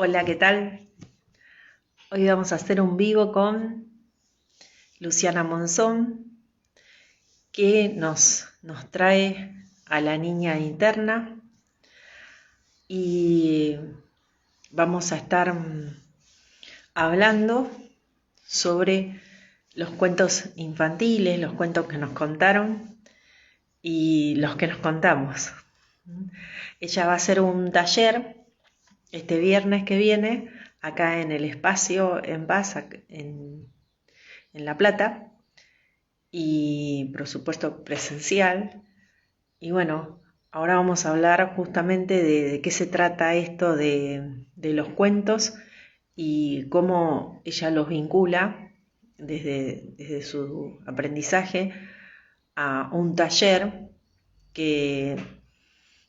Hola, ¿qué tal? Hoy vamos a hacer un vivo con Luciana Monzón, que nos trae a la niña interna y vamos a estar hablando sobre los cuentos infantiles, los cuentos que nos contaron y los que nos contamos. Ella va a hacer un taller este viernes que viene acá en el espacio en Paz, en La Plata, y por supuesto presencial. Y bueno, ahora vamos a hablar justamente de qué se trata esto de los cuentos y cómo ella los vincula desde su aprendizaje a un taller que,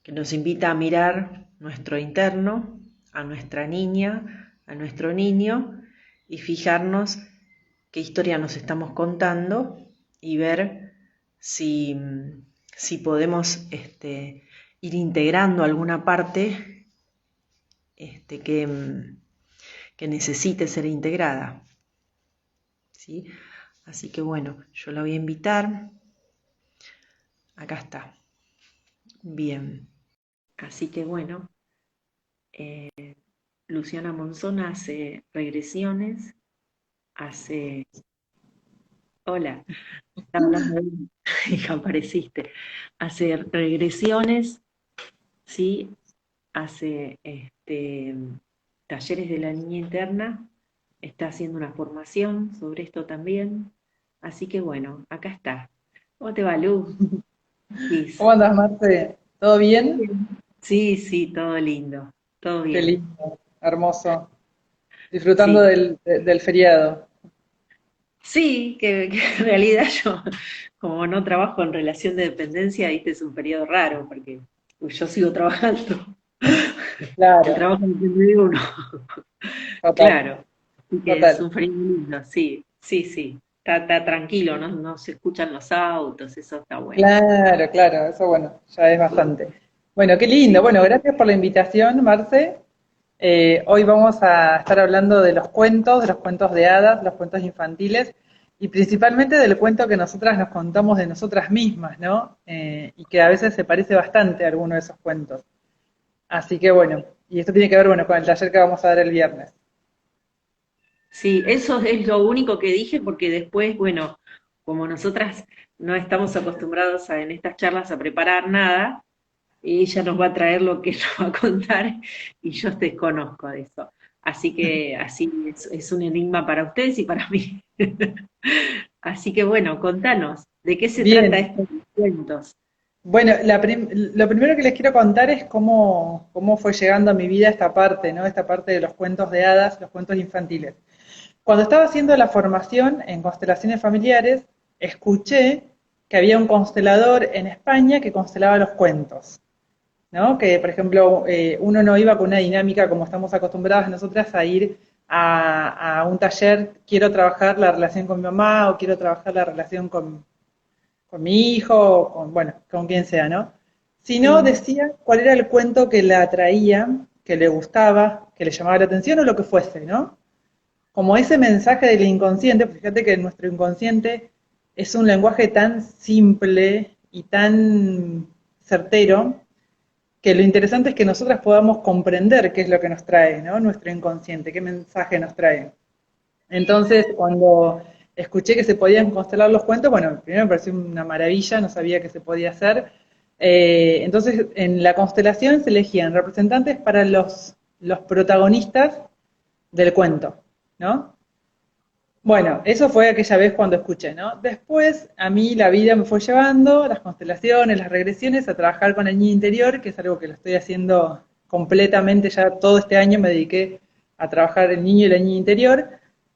que nos invita a mirar nuestro interno, a nuestra niña, a nuestro niño y fijarnos qué historia nos estamos contando y ver si podemos ir integrando alguna parte que necesite ser integrada, ¿sí? Así que bueno, yo la voy a invitar. Acá está. Bien. Así que bueno, Luciana Monzón hace regresiones, hace... Hola, estaba hablando de... y apareciste. Hace regresiones, ¿sí? Hace talleres de la niña interna, está haciendo una formación sobre esto también. Así que bueno, acá está. ¿Cómo te va, Lu? Liz. ¿Cómo andas, Marce? ¿Todo bien? Bien. Sí, sí, todo lindo, todo Qué bien. lindo, hermoso. Disfrutando Sí, del feriado. sí, que en realidad yo, como no trabajo en relación de dependencia, este es un periodo raro, porque yo sigo trabajando. El Claro, trabajo depende de uno. total, Claro, así que es total. un frío lindo, sí, sí, sí. Está tranquilo, no se escuchan los autos, eso está bueno. Claro, claro, eso bueno, ya es bastante. Bueno, qué lindo. Sí, Bueno, gracias por la invitación, Marce. Hoy vamos a estar hablando de los cuentos de hadas, los cuentos infantiles, y principalmente del cuento que nosotras nos contamos de nosotras mismas, ¿no? Y que a veces se parece bastante a alguno de esos cuentos. Así que bueno, y esto tiene que ver, bueno, con el taller que vamos a dar el viernes. sí, eso es lo único que dije porque después, bueno, como nosotras no estamos acostumbrados en estas charlas a preparar nada, ella nos va a traer lo que nos va a contar y yo desconozco de eso. Así que así es un enigma para ustedes y para mí. Así que bueno, contanos, ¿de qué se trata Bien, estos cuentos? bueno, lo primero que les quiero contar es cómo fue llegando a mi vida esta parte, ¿no? Esta parte de los cuentos de hadas, los cuentos infantiles. Cuando estaba haciendo la formación en constelaciones familiares, escuché que había un constelador en España que constelaba los cuentos, ¿no? Que, por ejemplo, uno no iba con una dinámica como estamos acostumbradas nosotras a ir a un taller, quiero trabajar la relación con mi mamá o quiero trabajar la relación con mi hijo, o con, bueno, con quien sea, ¿no? Sino Sí, decía cuál era el cuento que la atraía, que le gustaba, que le llamaba la atención o lo que fuese, ¿no? Como ese mensaje del inconsciente, fíjate que nuestro inconsciente es un lenguaje tan simple y tan certero, que lo interesante es que nosotras podamos comprender qué es lo que nos trae, ¿no? Nuestro inconsciente, qué mensaje nos trae. Entonces, cuando escuché que se podían constelar los cuentos, bueno, primero me pareció una maravilla, no sabía que se podía hacer. Entonces, en la constelación se elegían representantes para los protagonistas del cuento, ¿no? Bueno, eso fue aquella vez cuando escuché, ¿no? Después, a mí la vida me fue llevando, las constelaciones, las regresiones, a trabajar con el niño interior, que es algo que lo estoy haciendo completamente, ya todo este año me dediqué a trabajar el niño y la niña interior.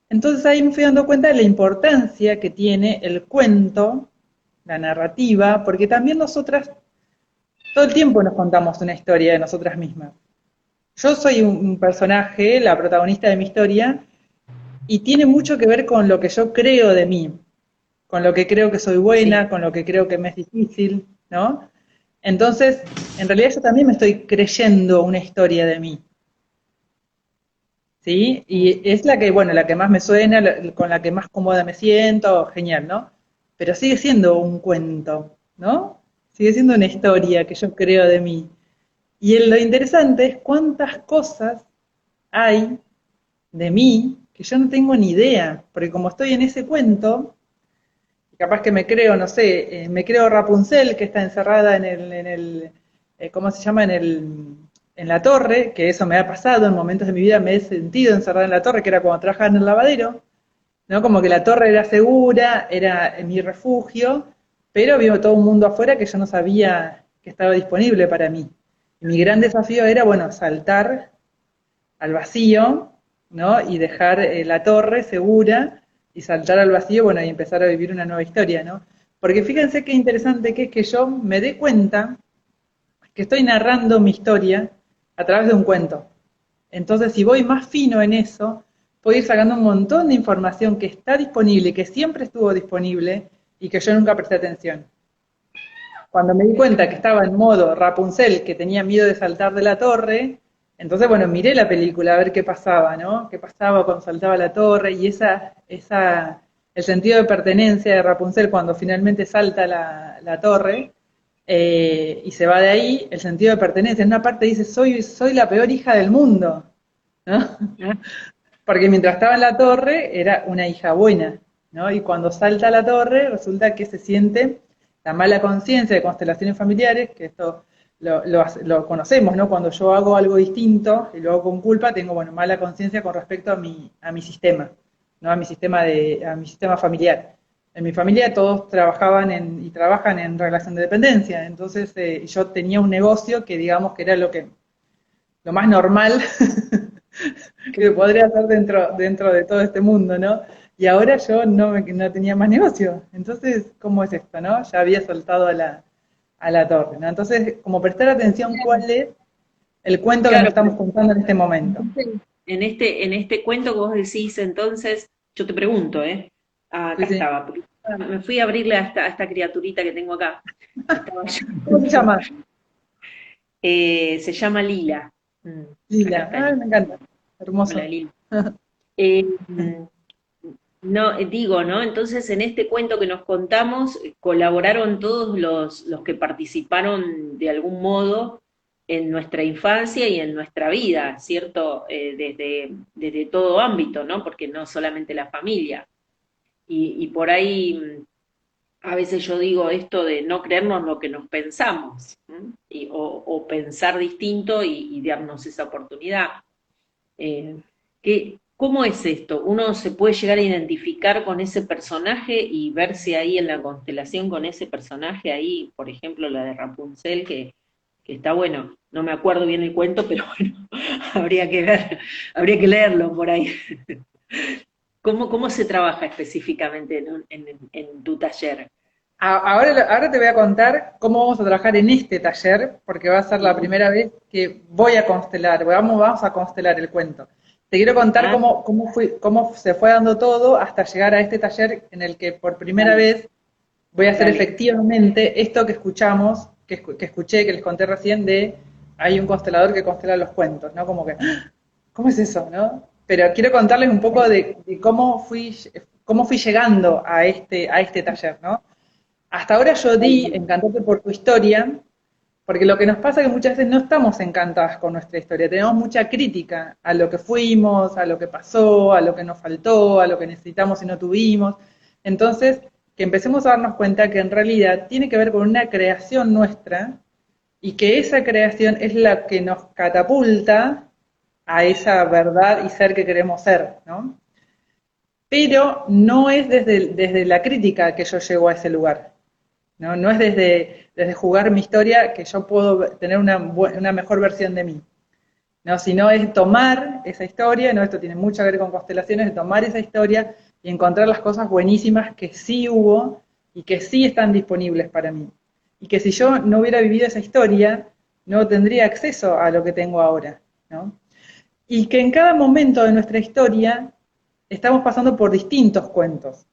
Entonces ahí me fui dando cuenta de la importancia que tiene el cuento, la narrativa, porque también nosotras todo el tiempo nos contamos una historia de nosotras mismas. Yo soy un personaje, la protagonista de mi historia, y tiene mucho que ver con lo que yo creo de mí, con lo que creo que soy sí. buena, con lo que creo que me es difícil, ¿no? Entonces, en realidad yo también me estoy creyendo una historia de mí. ¿sí? Y es la que, bueno, la que más me suena, con la que más cómoda me siento, genial, ¿no? Pero sigue siendo un cuento, ¿no? Sigue siendo una historia que yo creo de mí. Y lo interesante es cuántas cosas hay de mí que yo no tengo ni idea, porque como estoy en ese cuento, capaz que me creo, no sé, me creo Rapunzel que está encerrada ¿cómo se llama? En la torre, que eso me ha pasado, en momentos de mi vida me he sentido encerrada en la torre, que era cuando trabajaba en el lavadero, ¿no? Como que la torre era segura, era mi refugio, pero vio todo un mundo afuera que yo no sabía que estaba disponible para mí. Y mi gran desafío era, bueno, saltar al vacío, ¿no? Y dejar la torre segura y saltar al vacío, bueno, y empezar a vivir una nueva historia, ¿no? Porque fíjense qué interesante que es que yo me dé cuenta que estoy narrando mi historia a través de un cuento. Entonces, si voy más fino en eso, puedo ir sacando un montón de información que está disponible, que siempre estuvo disponible y que yo nunca presté atención. Cuando me di cuenta que estaba en modo Rapunzel, que tenía miedo de saltar de la torre, entonces, bueno, miré la película a ver qué pasaba, ¿no? Qué pasaba cuando saltaba la torre y el sentido de pertenencia de Rapunzel cuando finalmente salta la torre y se va de ahí, el sentido de pertenencia. En una parte dice, soy la peor hija del mundo, ¿no? Porque mientras estaba en la torre era una hija buena, ¿no? Y cuando salta a la torre resulta que se siente la mala conciencia de constelaciones familiares, que esto lo conocemos, ¿no? Cuando yo hago algo distinto y lo hago con culpa, tengo, bueno, mala conciencia con respecto a mi sistema, ¿no? A mi sistema familiar. En mi familia todos trabajaban y trabajan en relación de dependencia, entonces yo tenía un negocio que digamos que era lo más normal que podría hacer dentro de todo este mundo, ¿no? Y ahora yo no tenía más negocio. Entonces, ¿cómo es esto, no? Ya había soltado a la torre, ¿no? Entonces, como prestar atención cuál es el cuento que nos Claro, estamos contando en este momento. en este cuento que vos decís, entonces, yo te pregunto, ¿eh? Ah, Sí, acá sí. estaba, porque me fui a abrirle a esta criaturita que tengo acá. Estaba ¿Cómo se llamando. llama? Se llama Lila. Mm, acá Lila. está Ah, Lila. me encanta. Hola, Hermoso. Lila. Eh, no, digo, ¿no? Entonces, en este cuento que nos contamos, colaboraron todos los que participaron de algún modo en nuestra infancia y en nuestra vida, ¿cierto? Desde todo ámbito, ¿no? Porque no solamente la familia. Y por ahí, a veces yo digo esto de no creernos lo que nos pensamos, ¿m? O pensar distinto y darnos esa oportunidad. Eh, ¿Cómo es esto? ¿Uno se puede llegar a identificar con ese personaje y verse ahí en la constelación con ese personaje ahí, por ejemplo, la de Rapunzel, que está bueno, no me acuerdo bien el cuento, pero bueno, habría que leerlo por ahí. ¿Cómo se trabaja específicamente en tu taller? Ahora te voy a contar cómo vamos a trabajar en este taller, porque va a ser la primera vez que voy a constelar, vamos a constelar el cuento. Te quiero contar Ah, cómo se fue dando todo hasta llegar a este taller en el que por primera dale, vez voy a hacer dale. efectivamente esto que escuchamos, que escuché, que les conté recién de hay un constelador que constela los cuentos, ¿no? Como que, ¡ah! ¿Cómo es eso, no? Pero quiero contarles un poco de cómo fui llegando a este taller, ¿no? Hasta ahora yo di Encantate por tu historia, porque lo que nos pasa es que muchas veces no estamos encantadas con nuestra historia, tenemos mucha crítica a lo que fuimos, a lo que pasó, a lo que nos faltó, a lo que necesitamos y no tuvimos. Entonces, que empecemos a darnos cuenta que en realidad tiene que ver con una creación nuestra y que esa creación es la que nos catapulta a esa verdad y ser que queremos ser, ¿no? Pero no es desde la crítica que yo llego a ese lugar. No es desde jugar mi historia que yo puedo tener una mejor versión de mí, ¿no? Sino es tomar esa historia, ¿no? Esto tiene mucho que ver con constelaciones, de tomar esa historia y encontrar las cosas buenísimas que sí hubo y que sí están disponibles para mí. Y que si yo no hubiera vivido esa historia, no tendría acceso a lo que tengo ahora, ¿no? Y que en cada momento de nuestra historia estamos pasando por distintos cuentos.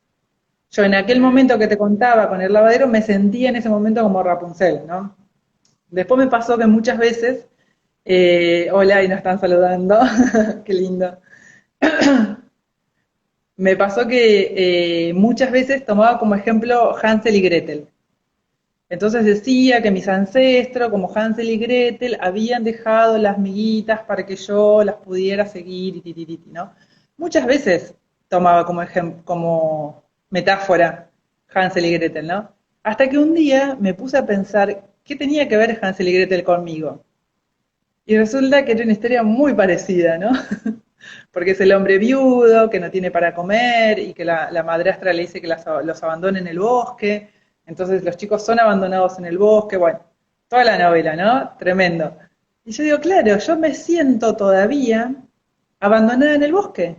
Yo en aquel momento que te contaba con el lavadero me sentía en ese momento como Rapunzel, ¿no? Después me pasó que muchas veces, hola, y nos están saludando, qué lindo. Me pasó que muchas veces tomaba como ejemplo Hansel y Gretel. Entonces decía que mis ancestros, como Hansel y Gretel, habían dejado las miguitas para que yo las pudiera seguir y titiriti, ¿no? Muchas veces tomaba como como metáfora Hansel y Gretel, ¿no? Hasta que un día me puse a pensar qué tenía que ver Hansel y Gretel conmigo. Y resulta que era una historia muy parecida, ¿no? Porque es el hombre viudo que no tiene para comer y que la madrastra le dice que los abandone en el bosque. Entonces los chicos son abandonados en el bosque. Bueno, toda la novela, ¿no? Tremendo. Y yo digo, claro, yo me siento todavía abandonada en el bosque,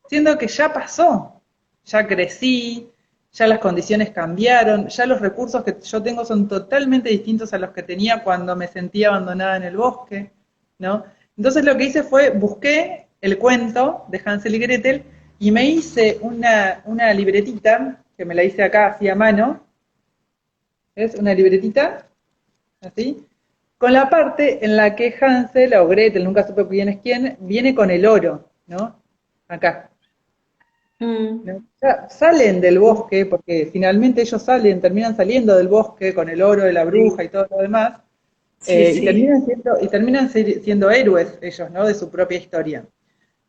siendo que ya pasó, ya crecí, ya las condiciones cambiaron, ya los recursos que yo tengo son totalmente distintos a los que tenía cuando me sentía abandonada en el bosque, ¿no? Entonces lo que hice fue, busqué el cuento de Hansel y Gretel y me hice una libretita, que me la hice acá así a mano, ¿es? Una libretita, así, con la parte en la que Hansel o Gretel, nunca supe quién es quién, viene con el oro, ¿no? Acá. Mm, ¿No? Ya salen del bosque, porque finalmente ellos terminan saliendo del bosque con el oro de la sí, bruja y todo lo demás, sí, y sí. terminan siendo héroes ellos, ¿no? De su propia historia.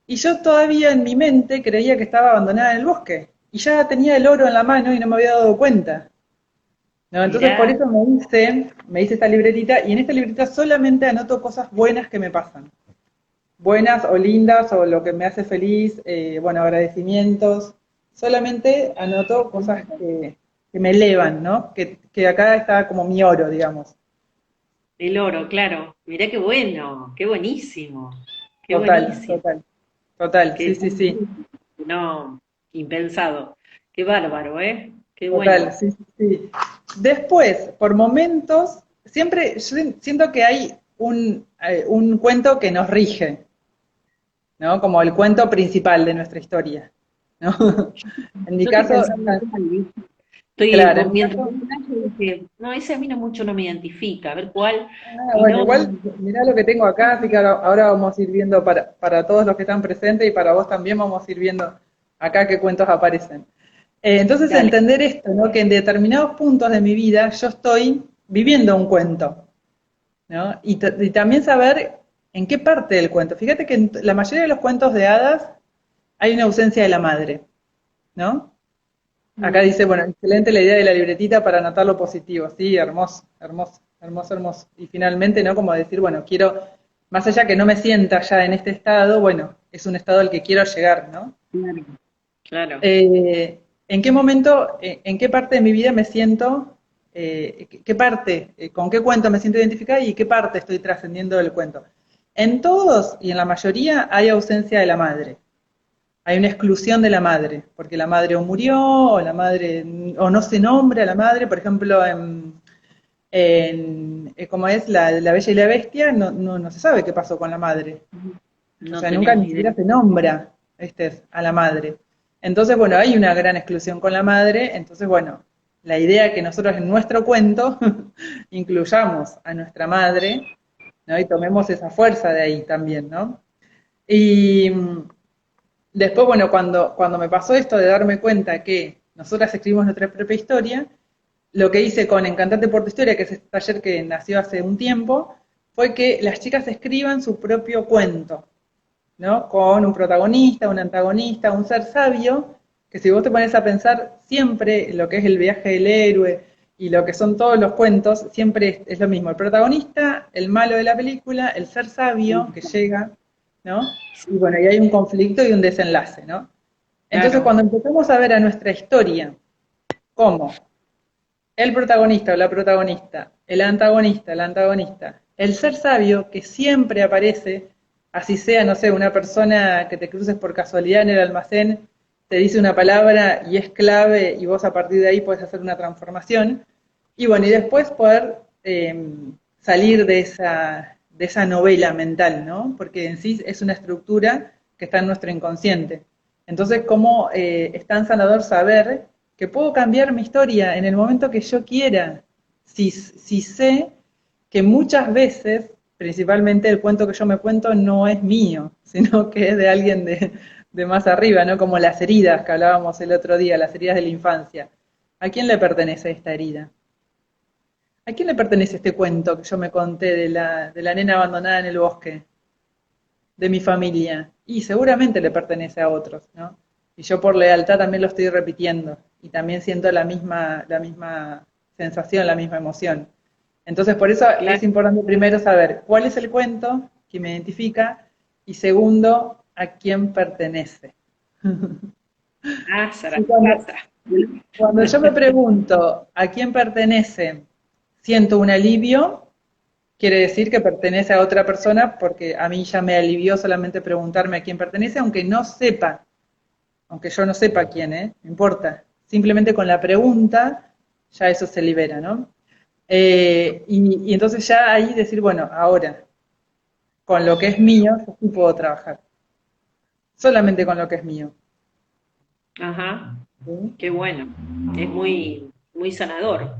Y yo todavía en mi mente creía que estaba abandonada en el bosque, y ya tenía el oro en la mano y no me había dado cuenta. ¿No? Entonces por Mirá, eso me hice esta libretita, y en esta libretita solamente anoto cosas buenas que me pasan. Buenas o lindas o lo que me hace feliz, bueno, agradecimientos. Solamente anoto cosas que me elevan, ¿no? Que acá está como mi oro, digamos. el oro, claro. Mirá qué bueno, qué buenísimo, qué Total, buenísimo. total, total, sí, Qué, sí, sí. no, impensado. Qué bárbaro, ¿eh? Qué Total, bueno. sí, sí, sí. Después, por momentos, siempre yo siento que hay un cuento que nos rige, ¿no? Como el cuento principal de nuestra historia, ¿no? En mi Yo estoy caso, pensando igual, ¿viste? Estoy, claro, en mi mientras caso. vos hablás, yo dije, no, ese a mí no mucho no me identifica, a ver cuál. Ah, Y bueno, no, igual mirá lo que tengo acá, así que ahora vamos a ir viendo para todos los que están presentes y para vos también vamos a ir viendo acá qué cuentos aparecen. Entonces dale. entender esto, ¿no? Que en determinados puntos de mi vida yo estoy viviendo un cuento, ¿no? Y también saber en qué parte del cuento. Fíjate que en la mayoría de los cuentos de hadas hay una ausencia de la madre, ¿no? Acá Mm, dice, bueno, excelente la idea de la libretita para anotar lo positivo. Sí, hermoso, hermoso, hermoso, hermoso. Y finalmente, ¿no? Como decir, bueno, quiero, más allá que no me sienta ya en este estado, bueno, es un estado al que quiero llegar, ¿no? claro, claro. ¿En qué momento, en qué parte de mi vida me siento, qué parte, con qué cuento me siento identificada y qué parte estoy trascendiendo del cuento? En todos y en la mayoría hay ausencia de la madre, hay una exclusión de la madre, porque la madre o murió, o la madre, o no se nombra a la madre, por ejemplo, como es la Bella y la Bestia, no se sabe qué pasó con la madre. O No sea, nunca tenés ni idea. siquiera se nombra a la madre. Entonces, bueno, hay una gran exclusión con la madre, entonces, bueno, la idea es que nosotros en nuestro cuento incluyamos a nuestra madre, ¿no? Y tomemos esa fuerza de ahí también, ¿no? Y después, bueno, cuando me pasó esto de darme cuenta que nosotras escribimos nuestra propia historia, lo que hice con Encantate por tu historia, que es este taller que nació hace un tiempo, fue que las chicas escriban su propio cuento, ¿no? Con un protagonista, un antagonista, un ser sabio, que si vos te pones a pensar, siempre lo que es el viaje del héroe y lo que son todos los cuentos, siempre es lo mismo. El protagonista, el malo de la película, el ser sabio que llega, ¿no? Y bueno, y hay un conflicto y un desenlace, ¿no? Entonces, Claro, cuando empezamos a ver a nuestra historia como el protagonista o la protagonista, el antagonista, el ser sabio que siempre aparece, así sea, no sé, una persona que te cruces por casualidad en el almacén, te dice una palabra y es clave y vos a partir de ahí puedes hacer una transformación. Y bueno, y después poder salir de esa novela mental, ¿no? Porque en sí es una estructura que está en nuestro inconsciente. Entonces, ¿cómo es tan sanador saber que puedo cambiar mi historia en el momento que yo quiera? Si sé que muchas veces principalmente el cuento que yo me cuento no es mío, sino que es de alguien de más arriba, ¿no? Como las heridas que hablábamos el otro día, las heridas de la infancia. ¿A quién le pertenece esta herida? ¿A quién le pertenece este cuento que yo me conté de la nena abandonada en el bosque, de mi familia? Y seguramente le pertenece a otros, ¿no? Y yo por lealtad también lo estoy repitiendo y también siento la misma sensación, la misma emoción. Entonces, por eso Claro. es importante primero saber cuál es el cuento que me identifica y segundo, a quién pertenece. Ah, Y cuando, Zaragoza. cuando yo me pregunto a quién pertenece, siento un alivio, quiere decir que pertenece a otra persona porque a mí ya me alivió solamente preguntarme a quién pertenece, aunque no sepa, aunque yo no sepa quién, ¿eh? No importa. Simplemente con la pregunta ya eso se libera, ¿no? Y entonces ya ahí decir, bueno, ahora, con lo que es mío, yo sí puedo trabajar. Solamente con lo que es mío. Ajá, ¿Sí? qué bueno. Es muy, muy sanador.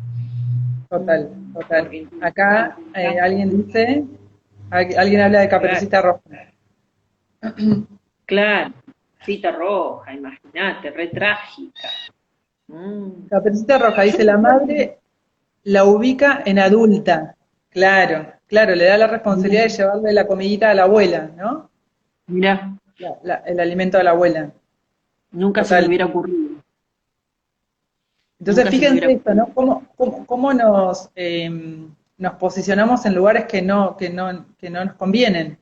Total, total. Porque Acá alguien dice, alguien habla de claro, Caperucita Roja. claro, cita roja, imagínate, re trágica. Mm. Caperucita Roja Yo dice, la madre la ubica en adulta. Claro, claro, le da la responsabilidad de llevarle la comidita a la abuela, ¿no? mirá, El alimento a la abuela. nunca se me Total. hubiera ocurrido. Entonces, Nunca se me hubiera fíjense esto, ocurrido. ¿no? Cómo nos posicionamos en lugares que no nos convienen,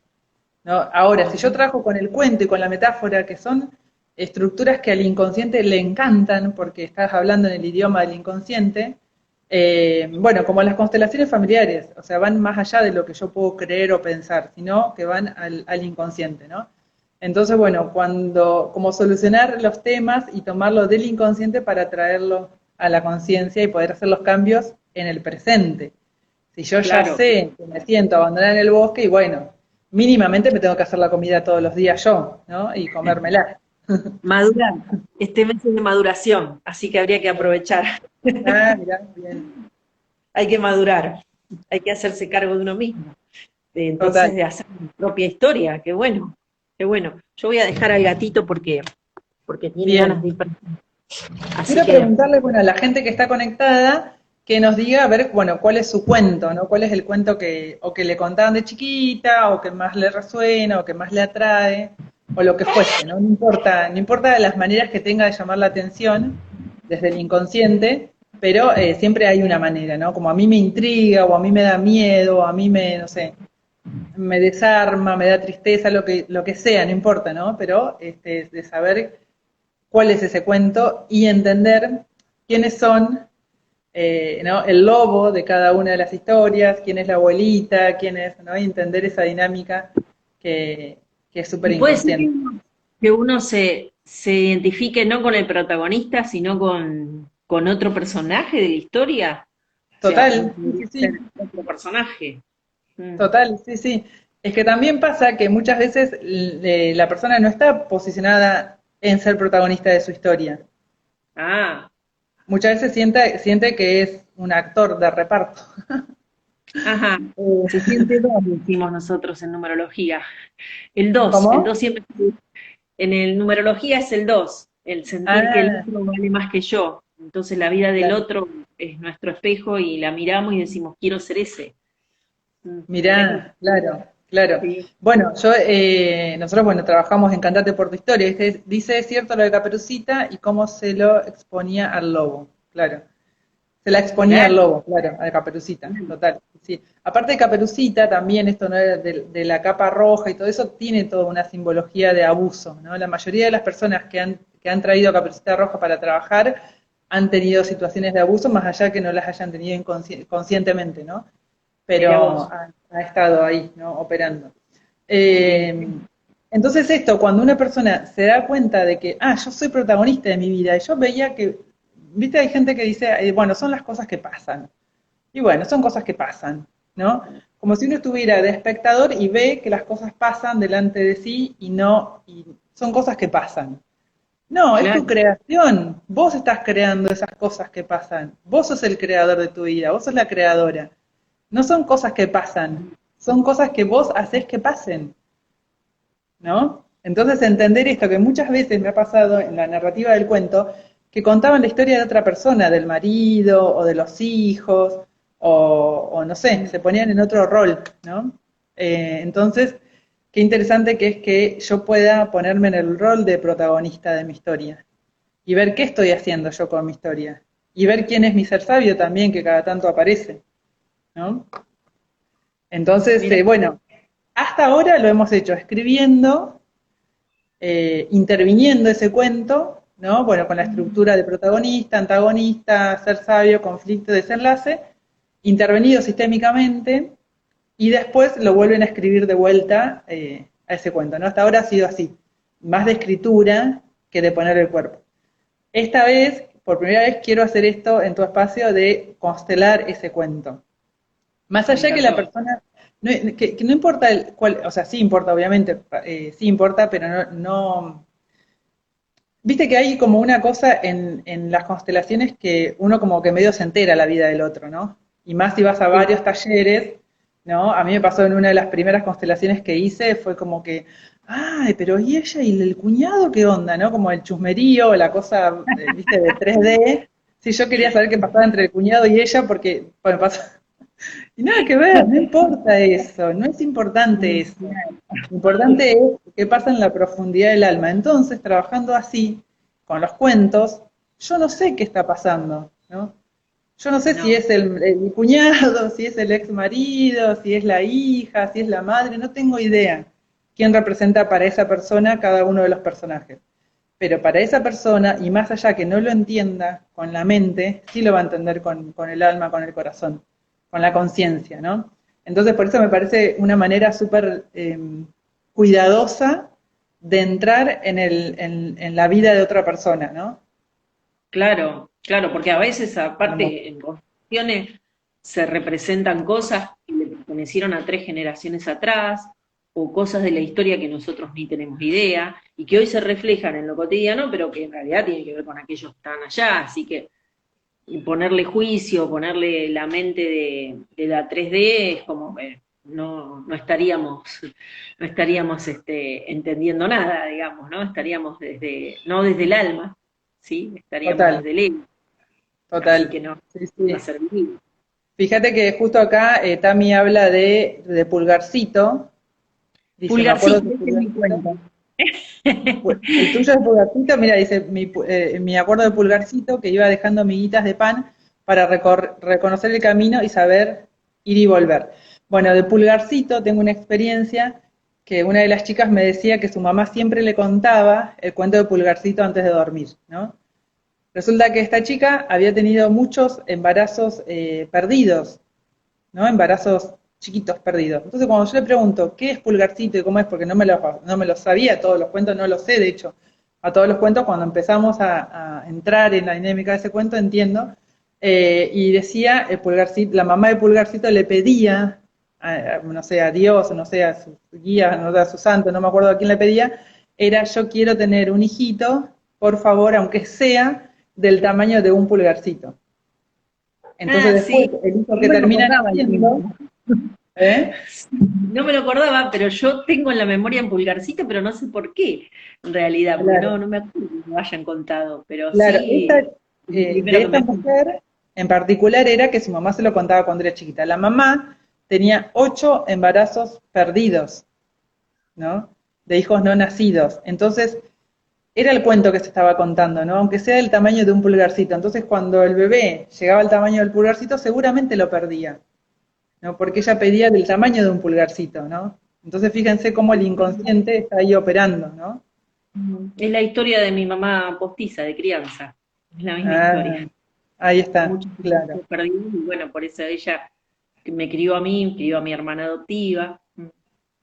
¿no? Ahora, si yo trabajo con el cuento y con la metáfora, que son estructuras que al inconsciente le encantan, porque estás hablando en el idioma del inconsciente, bueno, como las constelaciones familiares, o sea, van más allá de lo que yo puedo creer o pensar, sino que van al inconsciente, ¿no? Entonces, bueno, como solucionar los temas y tomarlo del inconsciente para traerlo a la conciencia y poder hacer los cambios en el presente. Si yo ya Claro, sé que me siento abandonada en el bosque, y bueno, mínimamente me tengo que hacer la comida todos los días yo, ¿no? Y comérmela. madurar. Este mes es de maduración, así que habría que aprovechar. Ah, mirá, bien. Hay que madurar, hay que hacerse cargo de uno mismo. Entonces, Total. de hacer mi propia historia, qué bueno, qué bueno. Yo voy a dejar al gatito porque tiene ganas Bien. de ir para... Así Quiero que, preguntarle, bueno, a la gente que está conectada, que nos diga, a ver, bueno, cuál es su cuento, ¿no? ¿Cuál es el cuento o que le contaban de chiquita, o que más le resuena, o que más le atrae, o lo que fuese, ¿no? No importa, no importa las maneras que tenga de llamar la atención desde el inconsciente, pero siempre hay una manera, ¿no? Como a mí me intriga, o a mí me da miedo, o a mí me, no sé, me desarma, me da tristeza, lo que sea, no importa, ¿no? Pero de saber cuál es ese cuento y entender quiénes son, ¿no? El lobo de cada una de las historias, quién es la abuelita, quién es, ¿no? Y entender esa dinámica que, que es súper y puede ser inconsciente. que uno se identifique no con el protagonista, sino con otro personaje de la historia. O sea, uno Total, sí, podría sí, ser sí, otro personaje. Mm. total, sí, sí. Es que también pasa que muchas veces la persona no está posicionada en ser protagonista de su historia. Ah, Muchas veces siente que es un actor de reparto. ajá. Se siente dos, decimos nosotros en numerología. El ¿Cómo? 2 siempre, en el numerología es el 2 el sentir que el Ah, otro vale más que yo. Entonces la vida del claro. otro es nuestro espejo y la miramos y decimos, quiero ser ese. Mirá que Mirá, claro, claro. sí, Bueno, nosotros, bueno, trabajamos en Cantate por tu historia. Dice, es cierto lo de Caperucita y cómo se lo exponía al lobo, claro. Se la exponía al claro, lobo, claro, a Caperucita, total. Sí. Aparte de Caperucita, también esto, ¿no? De la capa roja y todo eso, tiene toda una simbología de abuso, ¿no? La mayoría de las personas que han traído a Caperucita Roja para trabajar han tenido situaciones de abuso, más allá que no las hayan tenido conscientemente, ¿no? mirá Pero vos. ha estado ahí, ¿no? Operando. Sí, Eh, entonces esto, cuando una persona se da cuenta de que, yo soy protagonista de mi vida, y yo veía que, viste, hay gente que dice, bueno, son las cosas que pasan. Y bueno, son cosas que pasan, ¿no? Como si uno estuviera de espectador y ve que las cosas pasan delante de sí y son cosas que pasan. No, es tu claro, creación. Vos estás creando esas cosas que pasan. Vos sos el creador de tu vida, vos sos la creadora. No son cosas que pasan. son cosas que vos hacés que pasen, ¿no? Entonces entender esto, que muchas veces me ha pasado en la narrativa del cuento, que contaban la historia de otra persona, del marido o de los hijos, o no sé, se ponían en otro rol, ¿no? Entonces, qué interesante que es que yo pueda ponerme en el rol de protagonista de mi historia y ver qué estoy haciendo yo con mi historia y ver quién es mi ser sabio también, que cada tanto aparece, ¿no? Entonces, Mira, bueno, hasta ahora lo hemos hecho escribiendo, interviniendo ese cuento, ¿no? Bueno, con la estructura de protagonista, antagonista, ser sabio, conflicto, desenlace, intervenido sistémicamente, y después lo vuelven a escribir de vuelta a ese cuento, ¿no? Hasta ahora ha sido así, más de escritura que de poner el cuerpo. Esta vez, por primera vez, quiero hacer esto en tu espacio de constelar ese cuento. Más me allá que la encantó. persona, que no importa el cuál, o sea, sí importa, obviamente, sí importa, pero no. Viste que hay como una cosa en las constelaciones que uno como que medio se entera la vida del otro, ¿no? Y más si vas a Sí. varios talleres, ¿no? A mí me pasó en una de las primeras constelaciones que hice, fue como que, ay, pero ¿y ella y el cuñado qué onda, no? Como el chusmerío, la cosa, viste, de 3D. Sí, yo quería saber qué pasaba entre el cuñado y ella porque, bueno, pasó. Y nada que ver, no importa eso, no es importante eso. Lo importante es qué pasa en la profundidad del alma. Entonces, trabajando así, con los cuentos, yo no sé qué está pasando, ¿no? Yo no sé si No, es el cuñado, si es el ex marido, si es la hija, si es la madre, no tengo idea quién representa para esa persona cada uno de los personajes. Pero para esa persona, y más allá que no lo entienda con la mente, sí lo va a entender con el alma, con el corazón, con la conciencia, ¿no? Entonces, por eso me parece una manera súper cuidadosa de entrar en la vida de otra persona, ¿no? claro, claro, porque a veces, Hermoso. aparte, en constelaciones se representan cosas que le pertenecieron a 3 generaciones atrás, o cosas de la historia que nosotros ni tenemos idea, y que hoy se reflejan en lo cotidiano, pero que en realidad tienen que ver con aquellos que están allá. Así que y ponerle juicio, ponerle la mente de la 3D es como no estaríamos, no estaríamos entendiendo nada, digamos, ¿no? Estaríamos no desde el alma, ¿sí? Estaríamos Total, desde el ego, así total. que no Sí, va a sí. ser vivo. Fíjate que justo acá Tami habla de Pulgarcito, dice, me acuerdo Pulgarcito, de ese es mi Pulgarcito. cuento. El tuyo es Pulgarcito, mira, dice, me acuerdo de Pulgarcito que iba dejando miguitas de pan para reconocer el camino y saber ir y volver. Bueno, de Pulgarcito tengo una experiencia que una de las chicas me decía que su mamá siempre le contaba el cuento de Pulgarcito antes de dormir, ¿no? Resulta que esta chica había tenido muchos embarazos perdidos, ¿no? Embarazos chiquitos perdidos. Entonces, cuando yo le pregunto qué es Pulgarcito y cómo es, porque no me lo sabía, todos los cuentos no lo sé, de hecho, a todos los cuentos, cuando empezamos a entrar en la dinámica de ese cuento, entiendo, y decía, Pulgarcito, la mamá de Pulgarcito le pedía, no sé, a Dios, no sé, a sus guías, no sé, a su santo, no me acuerdo a quién le pedía, era yo quiero tener un hijito, por favor, aunque sea del tamaño de un pulgarcito. Entonces Ah, después sí, el hijo no que me lo termina acordaba el naciendo, tiempo. ¿eh? No me lo acordaba, pero yo tengo en la memoria en Pulgarcito, pero no sé por qué, en realidad, porque Claro, no me acuerdo que me hayan contado, pero claro. sí, lo De primero que esta me contó. mujer en particular era que su mamá se lo contaba cuando era chiquita. La mamá tenía 8 embarazos perdidos, ¿no? De hijos no nacidos. Entonces, era el cuento que se estaba contando, ¿no? Aunque sea del tamaño de un pulgarcito. Entonces, cuando el bebé llegaba al tamaño del pulgarcito, seguramente lo perdía, ¿no? Porque ella pedía del tamaño de un pulgarcito, ¿no? Entonces, fíjense cómo el inconsciente está ahí operando, ¿no? Es la historia de mi mamá postiza, de crianza. Es la misma Ah, historia. ahí está, Muchos claro. hijos perdidos y bueno, por eso ella me crió a mí, crió a mi hermana adoptiva. Sí, sí.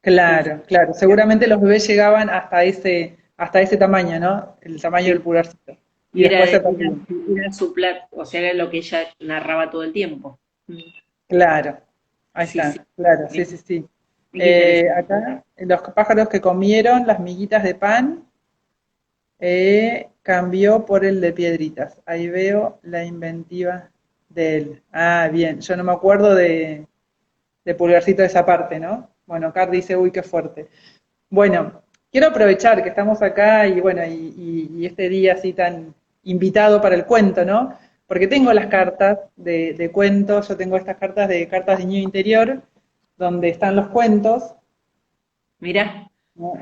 Claro, claro. Seguramente los bebés llegaban hasta ese tamaño, ¿no? El tamaño del Sí. pulgarcito. Y Y después se perdían. era su plato, o sea, era lo que ella narraba todo el tiempo. Claro, ahí Sí, sí. está, claro, sí, Qué sí, sí. interesante. Acá, los pájaros que comieron las miguitas de pan cambió por el de piedritas. Ahí veo la inventiva de él. Ah, bien, yo no me acuerdo de pulgarcito de esa parte, ¿no? Bueno, Car dice, uy, qué fuerte. Bueno, quiero aprovechar que estamos acá y bueno, y este día así tan invitado para el cuento, ¿no? Porque tengo las cartas de cuentos, yo tengo estas cartas de niño interior, donde están los cuentos, Mirá, ¿no?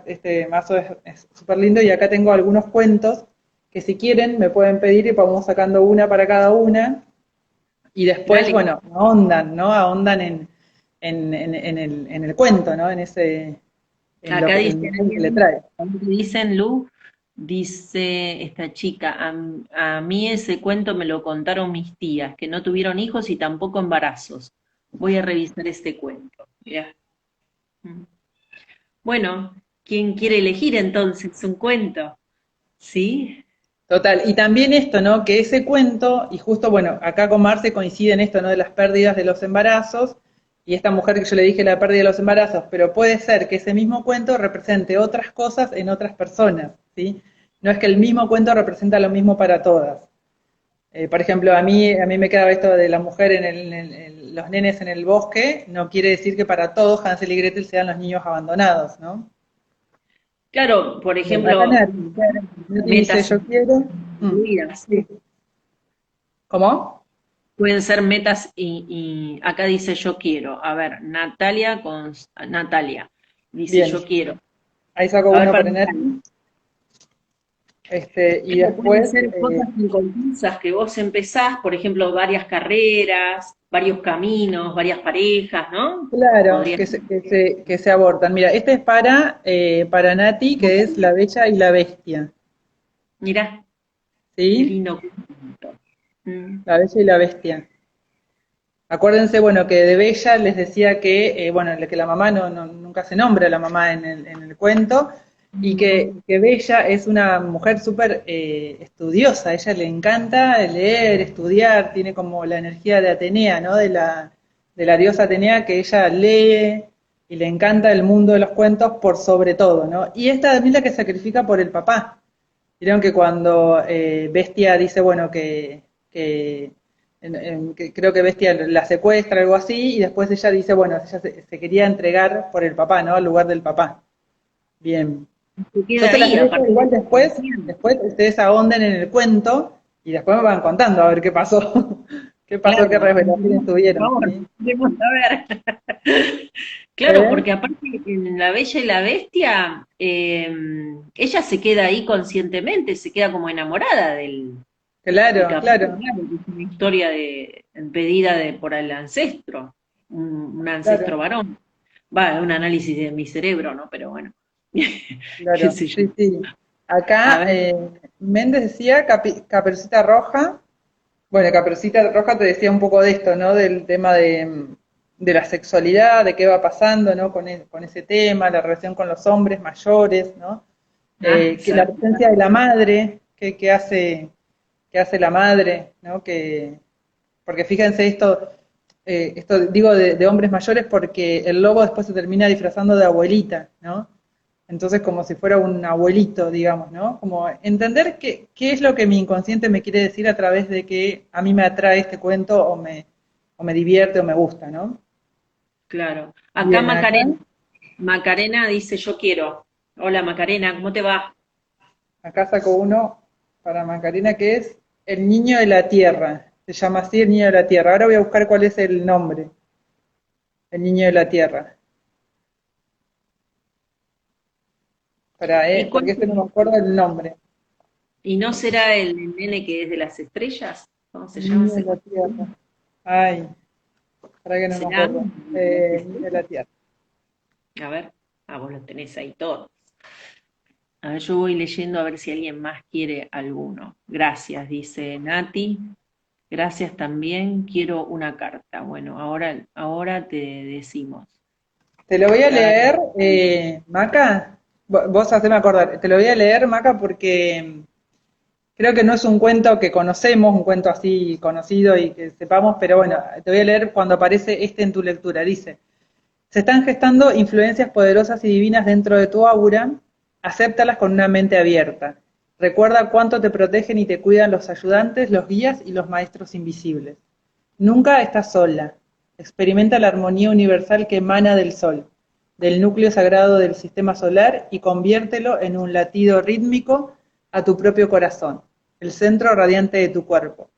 Este mazo es súper lindo y acá tengo algunos cuentos que si quieren me pueden pedir y vamos sacando una para cada una y después, dale. bueno, ahondan, ¿no? Ahondan en el cuento, ¿no? En lo Acá que el dice mensaje que le alguien, trae. dicen Lu, dice esta chica, a mí ese cuento me lo contaron mis tías, que no tuvieron hijos y tampoco embarazos. Voy a revisar este cuento. Mirá. Mm. Bueno, ¿quién quiere elegir entonces un cuento? ¿Sí? Total, y también esto, ¿no? Que ese cuento, y justo, bueno, acá con Marce coincide en esto, ¿no? De las pérdidas de los embarazos, y esta mujer que yo le dije la pérdida de los embarazos, pero puede ser que ese mismo cuento represente otras cosas en otras personas, ¿sí? No es que el mismo cuento representa lo mismo para todas. Por ejemplo, a mí me queda esto de la mujer los nenes en el bosque, no quiere decir que para todos Hansel y Gretel sean los niños abandonados, ¿no? Claro, por Bien, acá ejemplo, Nati dice, metas yo quiero. incluidas. Sí. ¿Cómo? Pueden ser metas y acá dice yo quiero. A ver, Natalia dice Bien, yo quiero. ahí saco A ver, uno para para Natalia. Nati. Y Claro, pueden después, ser cosas inconclusas que vos empezás, por ejemplo, varias carreras, varios caminos, varias parejas, ¿no? claro, Podría que se abortan. Mira, este es para Nati, que es La Bella y la Bestia, Mirá, qué ¿sí? lindo cuento. Mm. La Bella y la Bestia. Acuérdense, bueno, que de Bella les decía que, bueno, que la mamá nunca se nombra la mamá en el cuento, y que Bella es una mujer súper estudiosa, a ella le encanta leer, estudiar, tiene como la energía de Atenea, ¿no? De la diosa Atenea, que ella lee y le encanta el mundo de los cuentos por sobre todo, ¿no? Y esta también la que sacrifica por el papá. Vieron que cuando Bestia dice, bueno, que creo que Bestia la secuestra, algo así, y después ella dice, bueno, ella se quería entregar por el papá, ¿no? Al lugar del papá. Bien. Se Yo queda se las ahí, dejo aparte igual de después ustedes ahonden en el cuento y después me van contando a ver qué pasó, qué pasó, qué claro, revelaciones por tuvieron, favor, ¿sí? queremos saber. Claro, ¿Eh? porque aparte en La Bella y la Bestia, ella se queda ahí conscientemente, se queda como enamorada del Claro, capitán, claro, claro, que es una historia pedida por el ancestro, un ancestro claro, varón. Va, un análisis de mi cerebro, ¿no? Pero bueno, qué claro, sé yo. sí, sí. A Acá ver, Méndez decía Caperucita Roja. Bueno, Caperucita Roja te decía un poco de esto, ¿no? Del tema de la sexualidad, de qué va pasando, ¿no? Con ese tema, la relación con los hombres mayores, ¿no? Que la exacto. presencia de la madre, qué hace la madre, ¿no? Porque fíjense esto digo de hombres mayores porque el lobo después se termina disfrazando de abuelita, ¿no? Entonces como si fuera un abuelito, digamos, ¿no? Como entender qué es lo que mi inconsciente me quiere decir a través de que a mí me atrae este cuento o me divierte o me gusta, ¿no? Claro. Acá Bien, acá, Macarena dice yo quiero. Hola Macarena, ¿cómo te va? acá saco uno para Macarena que es El Niño de la Tierra. Se llama así El Niño de la Tierra. Ahora voy a buscar cuál es el nombre. El Niño de la Tierra. ¿Y, Porque este no me acuerdo el nombre. y no será el nene que es de las estrellas? ¿Cómo se El llama Niño de ese la cuento? Tierra. Ay, para que no me ¿Será acuerdo. de las El Niño de la estrellas? Tierra. A ver, vos los tenés ahí todos. A ver, yo voy leyendo a ver si alguien más quiere alguno. Gracias, dice Nati. Gracias también, quiero una carta. Bueno, ahora te decimos. Te lo voy a A ver, leer, Maca. Vos haceme acordar. Te lo voy a leer, Maca, porque creo que no es un cuento que conocemos, un cuento así conocido y que sepamos, pero bueno, te voy a leer cuando aparece este en tu lectura. Dice, se están gestando influencias poderosas y divinas dentro de tu aura, acéptalas con una mente abierta. Recuerda cuánto te protegen y te cuidan los ayudantes, los guías y los maestros invisibles. Nunca estás sola. Experimenta la armonía universal que emana del Sol, del núcleo sagrado del sistema solar, y conviértelo en un latido rítmico a tu propio corazón, el centro radiante de tu cuerpo.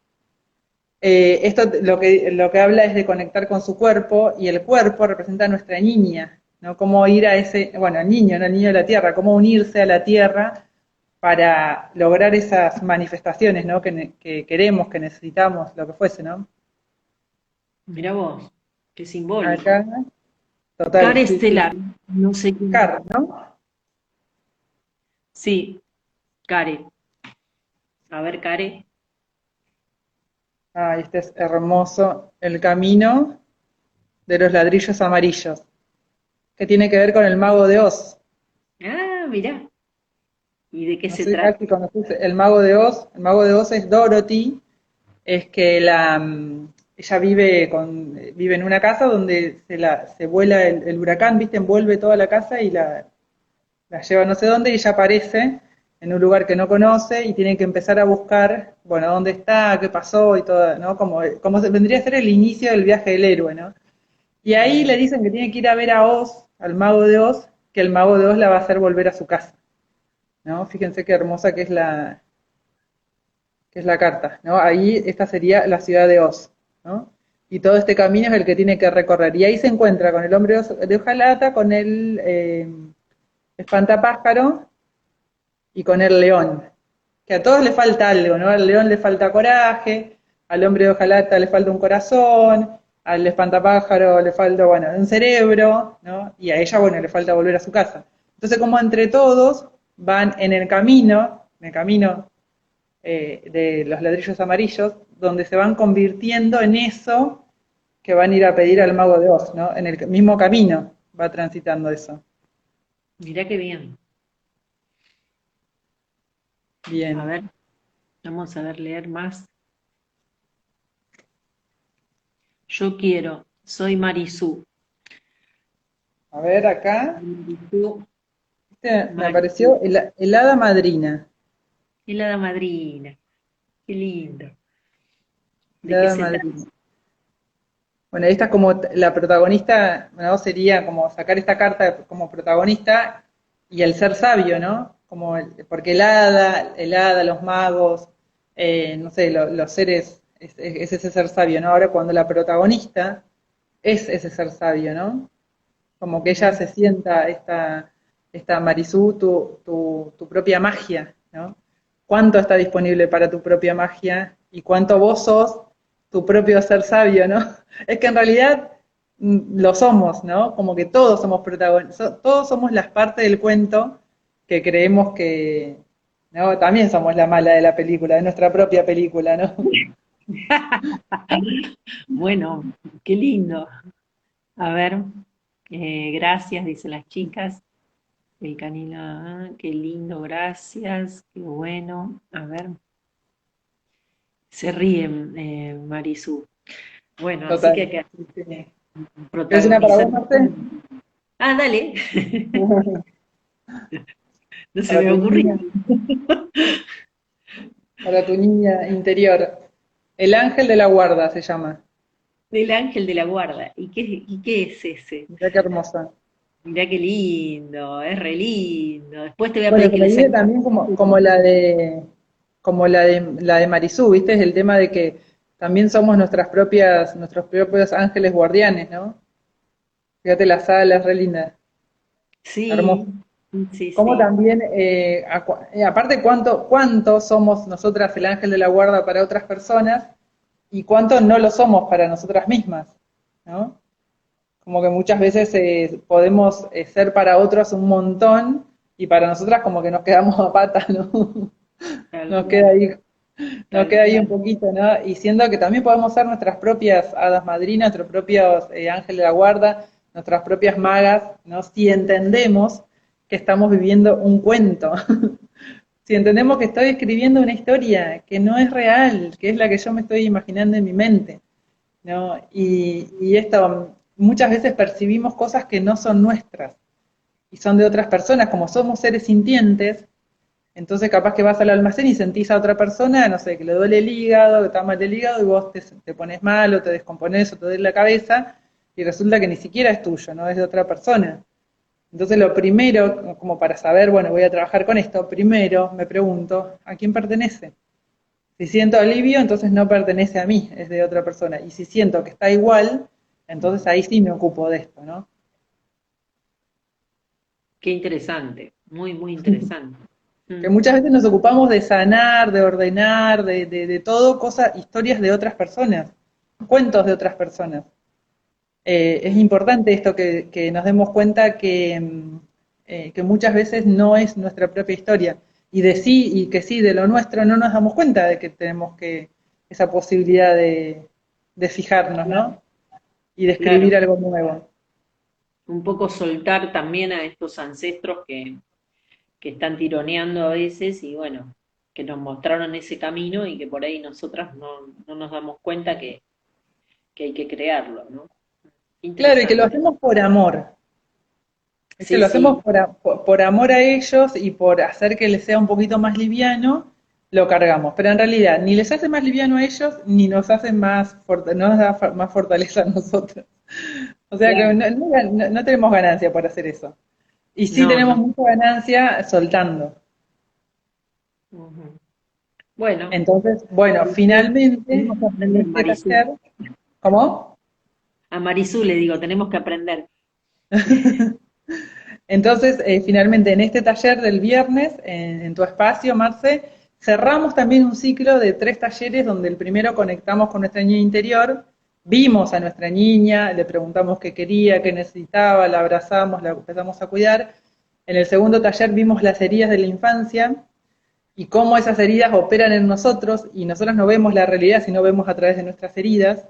Esto lo que habla es de conectar con su cuerpo, y el cuerpo representa a nuestra niña, ¿no? Cómo ir a ese, bueno, al niño, ¿no? El niño de la tierra, cómo unirse a la tierra para lograr esas manifestaciones, ¿no? Que queremos, que necesitamos, lo que fuese, ¿no? Mirá vos, qué simbólico. Acá, total, Care sí, sí. estelar, no sé quién. Car, ¿no? Sí, Care. A ver, Care. Ah, este es hermoso. El camino de los ladrillos amarillos, que tiene que ver con el mago de Oz. Ah, mirá. ¿Y de qué No se sé trata? si conoces el mago de Oz. El mago de Oz es Dorothy, es que ella vive en una casa donde se vuela el huracán, ¿viste? Envuelve toda la casa y la lleva no sé dónde, y ella aparece en un lugar que no conoce y tiene que empezar a buscar, bueno, dónde está, qué pasó y todo, ¿no? Como vendría a ser el inicio del viaje del héroe, ¿no? Y ahí le dicen que tiene que ir a ver a Oz, al mago de Oz, que el mago de Oz la va a hacer volver a su casa, ¿no? Fíjense qué hermosa que es la carta, ¿no? Ahí esta sería la ciudad de Oz, ¿no? Y todo este camino es el que tiene que recorrer. Y ahí se encuentra con el hombre de hojalata, con el espantapájaro y con el león, que a todos le falta algo, ¿no? Al león le falta coraje, al hombre de hojalata le falta un corazón, al espantapájaro le falta, bueno, un cerebro, ¿no? Y a ella, bueno, le falta volver a su casa. Entonces, como entre todos van en el camino de los ladrillos amarillos, donde se van convirtiendo en eso que van a ir a pedir al mago de Oz, ¿no? En el mismo camino va transitando eso. Mirá qué bien. A Bien. ver, vamos a ver, leer más. Yo quiero, soy Marisú. A ver, acá Marisú, me apareció Marisú. el hada madrina. Y la hada madrina. Qué lindo. El ¿De qué hada se trata? madrina. Bueno, esta es como la protagonista, ¿no? Sería como sacar esta carta como protagonista y el ser sabio, ¿no? Porque el hada, los magos, no sé, los seres, es ese ser sabio, ¿no? Ahora cuando la protagonista es ese ser sabio, ¿no? Como que ella Ujú. se sienta, esta Marisú, tu propia magia, ¿no? ¿Cuánto está disponible para tu propia magia y cuánto vos sos tu propio ser sabio, ¿no? Es que en realidad lo somos, ¿no? Como que todos somos protagonistas, todos somos las partes del cuento que creemos que, ¿no? También somos la mala de la película, de nuestra propia película, ¿no? Bueno, qué lindo. A ver, gracias, dicen las chicas. El canino, qué lindo, gracias, qué bueno. A ver, se ríen, Marisú. Bueno, así que Total. hay que Sí, sí. ¿Quieres una para protagonizar. vos, Marce? Ah, dale. No se Para me tu ocurrió. niña. Para tu niña interior. El ángel de la guarda se llama. Del ángel de la guarda. Y qué es ese? Mirá qué hermosa. Mirá qué lindo, es re lindo. Después te voy a Bueno, pedir se que me le viene saques. también como la de Marisú, ¿viste? Es el tema de que también somos nuestros propios ángeles guardianes, ¿no? Fíjate las alas, re lindas, Sí, hermoso. sí, Como sí. también, aparte cuánto somos nosotras el ángel de la guarda para otras personas y cuánto no lo somos para nosotras mismas, ¿no? Como que muchas veces podemos ser para otros un montón y para nosotras como que nos quedamos a pata, ¿no? Tal Nos queda cual, ahí, nos tal queda ahí un cual. poquito, ¿no? Y siendo que también podemos ser nuestras propias hadas madrinas, nuestros propios ángeles de la guarda, nuestras propias magas, ¿no? Si entendemos que estamos viviendo un cuento, si entendemos que estoy escribiendo una historia que no es real, que es la que yo me estoy imaginando en mi mente, ¿no? Y esto, muchas veces percibimos cosas que no son nuestras y son de otras personas, como somos seres sintientes, Entonces capaz que vas al almacén y sentís a otra persona, no sé, que le duele el hígado, que está mal del hígado, y vos te pones mal o te descomponés o te duele la cabeza, y resulta que ni siquiera es tuyo, ¿no? Es de otra persona. Entonces lo primero, como para saber, bueno, voy a trabajar con esto, primero me pregunto, ¿a quién pertenece? Si siento alivio, entonces no pertenece a mí, es de otra persona. Y si siento que está igual, entonces ahí sí me ocupo de esto, ¿no? Qué interesante, muy, muy interesante. Que Mm. muchas veces nos ocupamos de sanar, de ordenar, de todo, cosas, historias de otras personas, cuentos de otras personas. Es importante esto que nos demos cuenta que muchas veces no es nuestra propia historia. Y de sí, y que sí, de lo nuestro, no nos damos cuenta de que tenemos esa posibilidad de fijarnos, ¿no? Y de escribir Claro, algo nuevo. un poco soltar también a estos ancestros que están tironeando a veces y bueno, que nos mostraron ese camino y que por ahí nosotras no nos damos cuenta que hay que crearlo, ¿no? Claro, y que lo Interesante. hacemos por amor. Es que Sí, lo hacemos sí, por amor a ellos y por hacer que les sea un poquito más liviano, lo cargamos. Pero en realidad ni les hace más liviano a ellos, ni nos hace no nos da más fortaleza a nosotros. O sea que claro. no tenemos ganancia por hacer eso. Y sí No, tenemos no. mucha ganancia soltando. Ujú. Bueno, Entonces, bueno, finalmente, tenemos que en aprender, este Marisú. taller, ¿cómo? A Marisú le digo, tenemos que aprender. Entonces, finalmente, en este taller del viernes, en tu espacio, Marce, cerramos también un ciclo de 3 talleres donde el primero conectamos con nuestra niña interior, vimos a nuestra niña, le preguntamos qué quería, qué necesitaba, la abrazamos, la empezamos a cuidar. En el segundo taller vimos las heridas de la infancia y cómo esas heridas operan en nosotros y nosotros no vemos la realidad, sino vemos a través de nuestras heridas.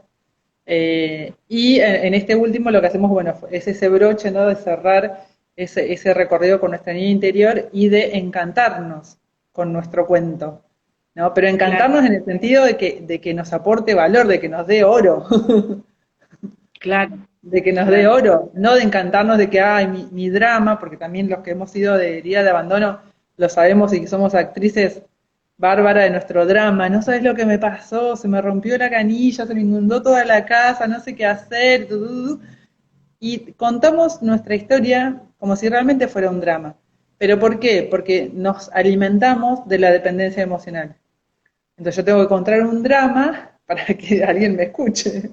Y en este último lo que hacemos, bueno, es ese broche, ¿no? De cerrar ese recorrido con nuestra niña interior y de encantarnos con nuestro cuento, ¿no? Pero Claro, encantarnos en el sentido de que nos aporte valor, de que nos dé oro, claro, de que nos dé claro. oro, no de encantarnos de que, ay, mi drama, porque también los que hemos sido de herida de abandono lo sabemos y que somos actrices bárbara de nuestro drama, no sabes lo que me pasó, se me rompió la canilla, se me inundó toda la casa, no sé qué hacer, y contamos nuestra historia como si realmente fuera un drama. ¿Pero por qué? Porque nos alimentamos de la dependencia emocional. Entonces yo tengo que contar un drama para que alguien me escuche.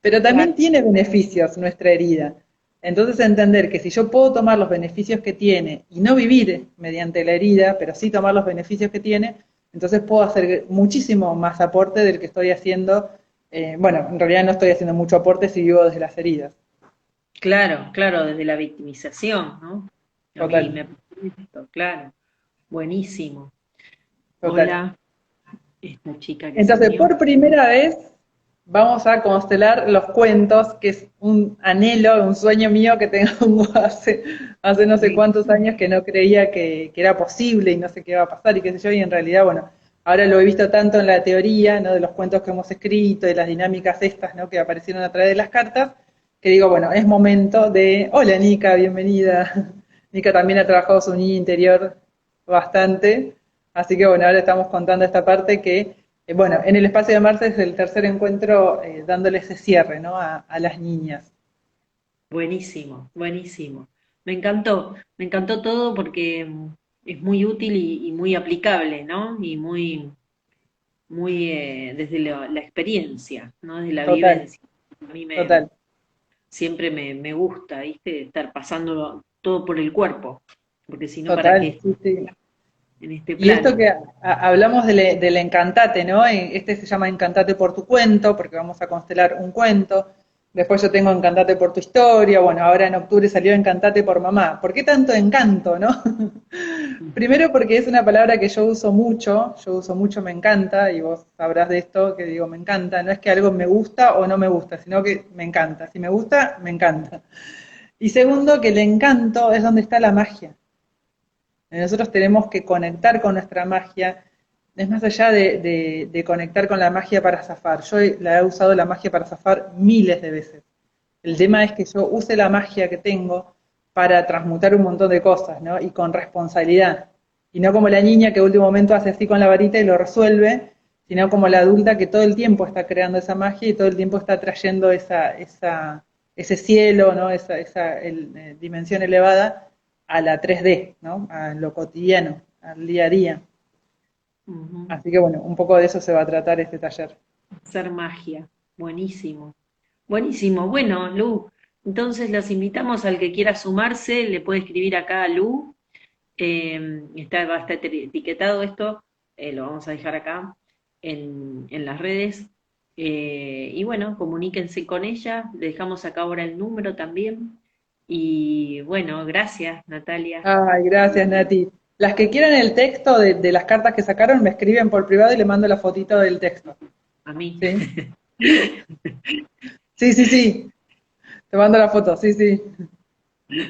Pero Claro. también tiene beneficios nuestra herida. Entonces entender que si yo puedo tomar los beneficios que tiene y no vivir mediante la herida, pero sí tomar los beneficios que tiene, entonces puedo hacer muchísimo más aporte del que estoy haciendo. Bueno, en realidad no estoy haciendo mucho aporte si vivo desde las heridas. Claro, claro, desde la victimización, ¿no? A mí Total, me parece esto, claro. Buenísimo. total. Hola, esta chica que se Entonces, unió. por primera vez vamos a constelar los cuentos, que es un anhelo, un sueño mío que tengo hace no sé Sí. cuántos años que no creía que era posible y no sé qué iba a pasar y qué sé yo, y en realidad, bueno, ahora lo he visto tanto en la teoría, ¿no? De los cuentos que hemos escrito, de las dinámicas estas, ¿no? Que aparecieron a través de las cartas, que digo, bueno, es momento de, hola Nika, bienvenida. Nika también ha trabajado su niña interior bastante, así que bueno, ahora estamos contando esta parte que bueno, en el espacio de Marce es el tercer encuentro dándole ese cierre, ¿no? A las niñas. Buenísimo, buenísimo. Me encantó todo porque es muy útil y muy aplicable, ¿no? Y muy, muy desde la experiencia, ¿no? Desde la Total, vivencia. A mí total, siempre me gusta, ¿viste? Estar pasándolo todo por el cuerpo, porque si no, ¿para total, qué sí, sí. en este Y esto plano? que hablamos del encantate, ¿no? Este se llama Encantate por tu cuento, porque vamos a constelar un cuento. Después yo tengo Encantate por tu historia. Bueno, ahora en octubre salió Encantate por mamá. ¿Por qué tanto encanto, no? Primero porque es una palabra que yo uso mucho me encanta, y vos sabrás de esto, que digo me encanta. No es que algo me gusta o no me gusta, sino que me encanta. Si me gusta, me encanta. Y segundo, que el encanto es donde está la magia. Nosotros tenemos que conectar con nuestra magia, es más allá de conectar con la magia para zafar. Yo la he usado la magia para zafar miles de veces. El tema es que yo use la magia que tengo para transmutar un montón de cosas, ¿no? Y con responsabilidad. Y no como la niña que a último momento hace así con la varita y lo resuelve, sino como la adulta que todo el tiempo está creando esa magia y todo el tiempo está trayendo ese cielo, ¿no? esa dimensión elevada a la 3D, ¿no? A lo cotidiano, al día a día. Ujú. Así que bueno, un poco de eso se va a tratar este taller. Hacer magia. Buenísimo. Buenísimo. Bueno, Lu, entonces los invitamos al que quiera sumarse, le puede escribir acá a Lu. Va a estar etiquetado esto, lo vamos a dejar acá en las redes. Y bueno, comuníquense con ella, le dejamos acá ahora el número también. Y bueno, gracias, Natalia. Ay, gracias, Nati. Las que quieran el texto de las cartas que sacaron me escriben por privado y le mando la fotito del texto. A mí. ¿Sí? Sí, sí, sí. Te mando la foto, sí, sí.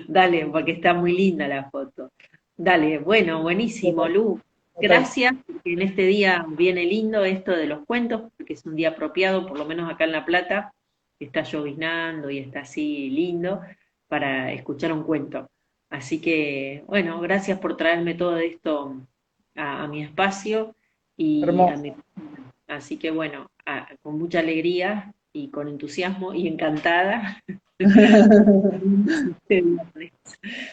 Dale, porque está muy linda la foto. Dale, bueno, buenísimo, Total, Lu. total. Gracias, porque en este día viene lindo esto de los cuentos, porque es un día apropiado, por lo menos acá en La Plata, que está lloviznando y está así lindo, para escuchar un cuento. Así que, bueno, gracias por traerme todo esto a mi espacio y a Hermoso. mi... Así que, bueno, con mucha alegría y con entusiasmo y encantada. Este viernes.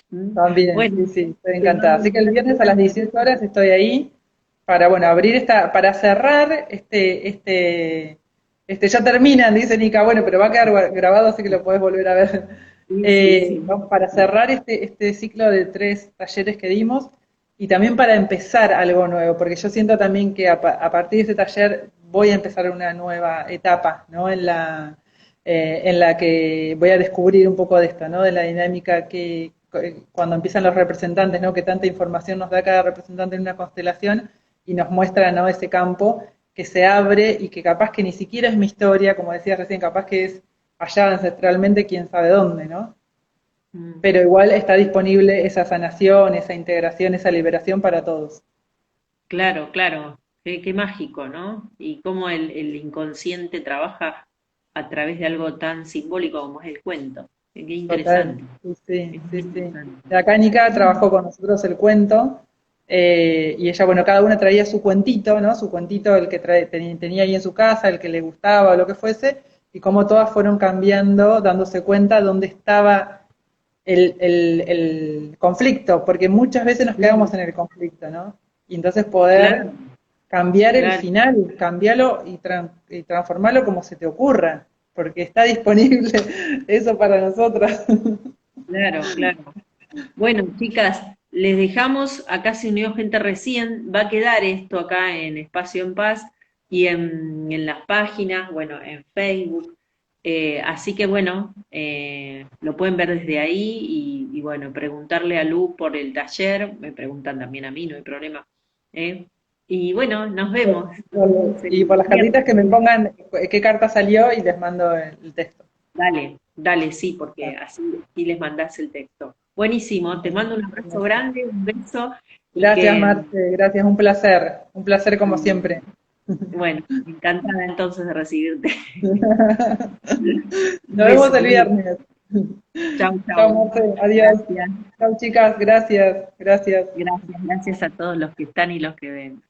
¿Mm? También, Bueno, sí, sí, estoy te encantada. mando Así un que el viernes a las saludo. 18 horas estoy ahí para, bueno, abrir para cerrar ya terminan, dice Nica, bueno, pero va a quedar grabado, así que lo podés volver a ver. Sí, sí, sí. Vamos para cerrar este ciclo de 3 talleres que dimos y también para empezar algo nuevo, porque yo siento también que a partir de este taller voy a empezar una nueva etapa, ¿no? En la que voy a descubrir un poco de esto, ¿no? De la dinámica que cuando empiezan los representantes, ¿no? Que tanta información nos da cada representante en una constelación y nos muestra, ¿no? Ese campo que se abre y que capaz que ni siquiera es mi historia, como decías recién, capaz que es allá ancestralmente quién sabe dónde, ¿no? Mm, Pero igual está disponible esa sanación, esa integración, esa liberación para todos. claro, claro. Qué mágico, ¿no? Y cómo el inconsciente trabaja a través de algo tan simbólico como es el cuento. Qué Total, interesante. sí, sí, Es muy sí, sí. interesante. De acá Nica trabajó con nosotros el cuento y ella, bueno, cada una traía su cuentito, ¿no? Su cuentito, el que tenía ahí en su casa, el que le gustaba o lo que fuese, y cómo todas fueron cambiando, dándose cuenta dónde estaba el conflicto, porque muchas veces nos Mm, quedamos en el conflicto, ¿no? Y entonces poder claro, cambiar el claro, final, cambiarlo y transformarlo como se te ocurra, porque está disponible eso para nosotras. claro, claro. Bueno, chicas, les dejamos, acá se unió gente recién, va a quedar esto acá en Espacio en Paz y en las páginas, bueno, en Facebook. Así que bueno, lo pueden ver desde ahí y bueno, preguntarle a Lu por el taller, me preguntan también a mí, no hay problema. ¿Eh? Y bueno, nos vemos. Nos vemos Y el por las cartitas que viernes. me pongan qué carta salió y les mando el texto. Dale, dale, sí, porque así les mandás el texto. Buenísimo, te mando un abrazo grande, un beso y Gracias, que, Marce, gracias, un placer como siempre. bueno, encantada entonces de recibirte. Un Nos vemos beso, el Lu. viernes. Chau, Chao, chau. Marce, adiós. Gracias, Chao, chicas, gracias, gracias. gracias, gracias a todos los que están y los que ven.